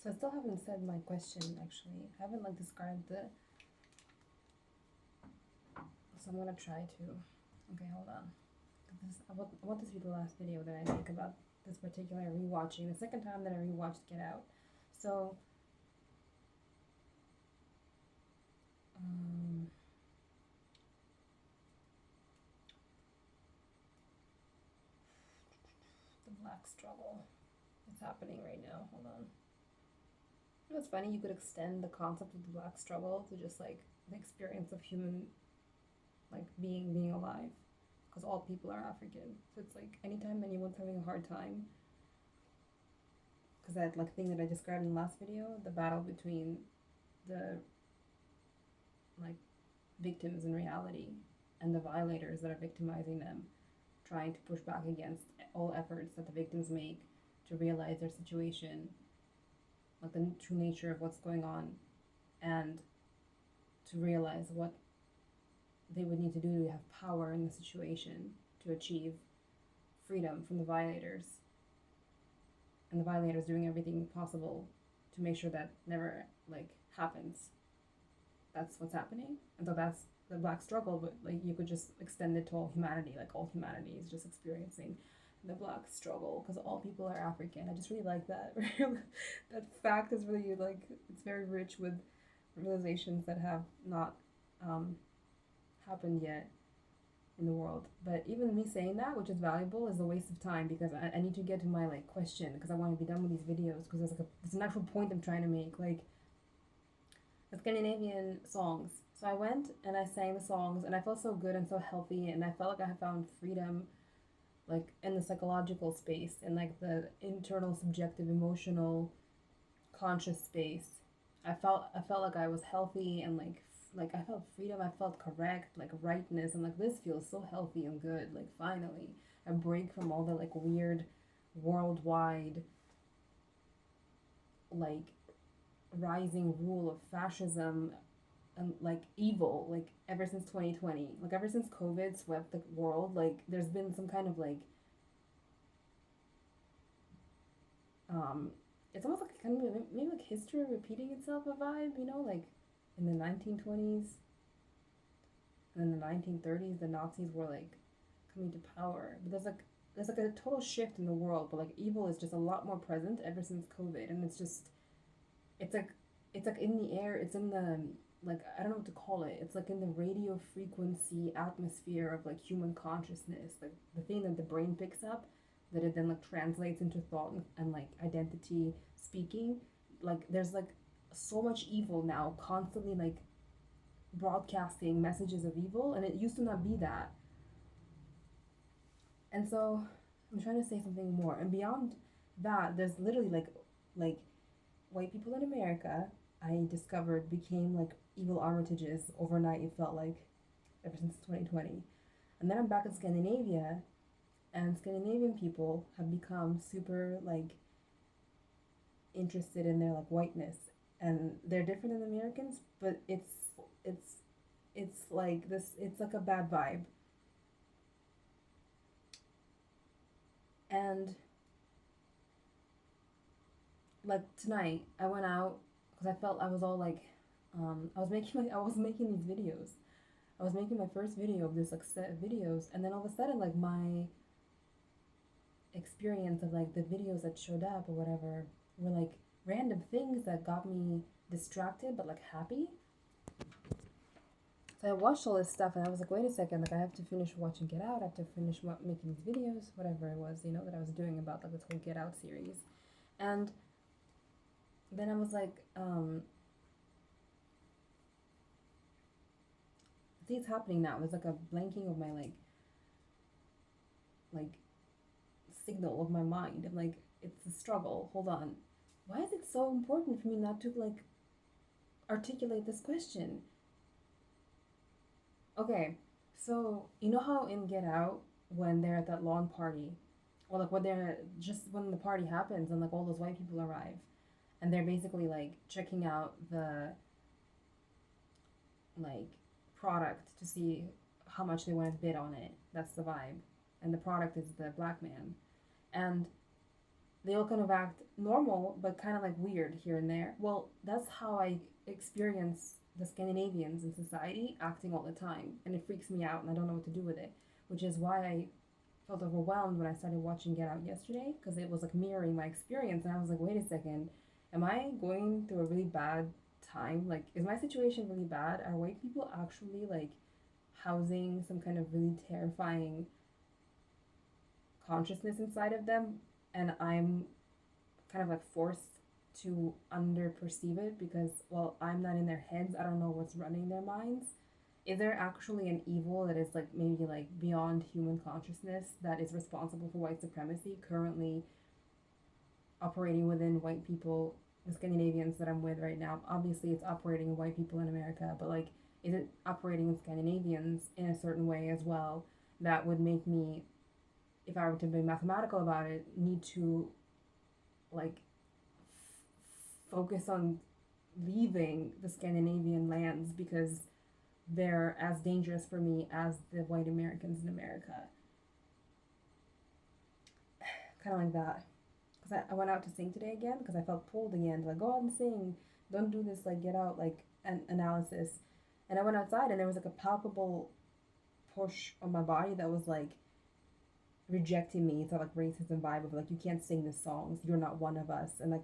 So I still haven't said my question, actually. I haven't, like, described the... So I'm gonna try to... Okay, hold on. I want this to be the last video that I make about this particular rewatching. The second time that I rewatched Get Out. So... the black struggle. What's happening right now? Hold on. You know, it's funny, you could extend the concept of the black struggle to just, like, the experience of human, like, being alive, because all people are African. So it's like anytime anyone's having a hard time, because that, like, thing that I described in the last video, the battle between the, like, victims in reality and the violators that are victimizing them, trying to push back against all efforts that the victims make to realize their situation, like the true nature of what's going on, and to realize what they would need to do to have power in the situation to achieve freedom from the violators, and the violators doing everything possible to make sure that never, like, happens. That's what's happening. And so that's the black struggle, but, like, you could just extend it to all humanity. Like, all humanity is just experiencing the black struggle because all people are African. I just really like that. That fact is really, like, it's very rich with realizations that have not happened yet in the world. But even me saying that, which is valuable, is a waste of time because I need to get to my, like, question, because I want to be done with these videos, because there's an actual point I'm trying to make, like the Scandinavian songs. So I went and I sang the songs and I felt so good and so healthy, and I felt like I had found freedom, like, in the psychological space, in, like, the internal subjective emotional conscious space. I felt like I was healthy and, like I felt freedom, I felt correct, like rightness, and like this feels so healthy and good. Like, finally a break from all the, like, weird worldwide, like, rising rule of fascism and, like, evil, like, ever since 2020, like ever since COVID swept the world. Like, there's been some kind of, like, it's almost like kind of maybe like history repeating itself a vibe, you know, like in the 1920s and in the 1930s the Nazis were, like, coming to power. But there's like a total shift in the world, but, like, evil is just a lot more present ever since COVID, and it's like in the air, it's in the, like, I don't know what to call it. It's like in the radio frequency atmosphere of, like, human consciousness, like the thing that the brain picks up, that it then, like, translates into thought and like identity speaking. Like, there's, like, so much evil now constantly, like, broadcasting messages of evil, and it used to not be that. And so I'm trying to say something more, and beyond that, there's literally, like white people in America, I discovered, became, like, evil Armitages overnight, it felt like, ever since 2020. And then I'm back in Scandinavia, and Scandinavian people have become super, like, interested in their, like, whiteness, and they're different than Americans, but it's like this, it's like a bad vibe. And, like, tonight I went out because I felt I was all, like, I was making these videos. I was making my first video of this, like, set of videos, and then all of a sudden, like, my experience of, like, the videos that showed up or whatever were, like, random things that got me distracted but, like, happy. So I watched all this stuff and I was like, wait a second, like, I have to finish watching Get Out, I have to finish making these videos, whatever it was, you know, that I was doing about, like, this whole Get Out series. And then I was like, see, it's happening now. There's, like, a blanking of my, like signal of my mind. I'm like, it's a struggle. Hold on. Why is it so important for me not to, like, articulate this question? Okay, so you know how in Get Out, when they're at that lawn party, or, like, when they're just when the party happens and, like, all those white people arrive, and they're basically, like, checking out the, like, product to see how much they want to bid on it. That's the vibe. And the product is the black man. And they all kind of act normal, but kind of like weird here and there. Well, that's how I experience the Scandinavians in society acting all the time, and it freaks me out, and I don't know what to do with it. Which is why I felt overwhelmed when I started watching Get Out yesterday, because it was like mirroring my experience, and I was like, wait a second, am I going through a really bad time? Like, is my situation really bad? Are white people actually like housing some kind of really terrifying consciousness inside of them, and I'm kind of like forced to underperceive it because, well, I'm not in their heads. I don't know what's running their minds. Is there actually an evil that is like maybe like beyond human consciousness that is responsible for white supremacy currently operating within white people, the Scandinavians that I'm with right now? Obviously, it's operating in white people in America, but like, is it operating in Scandinavians in a certain way as well that would make me, if I were to be mathematical about it, need to like focus on leaving the Scandinavian lands because they're as dangerous for me as the white Americans in America. Kind of like that. Because I went out to sing today again because I felt pulled again. Like, go out and sing. Don't do this, like, get out, like, an analysis. And I went outside and there was, like, a palpable push on my body that was, like, rejecting me. It's not like racism vibe of, like, you can't sing this songs. You're not one of us. And, like,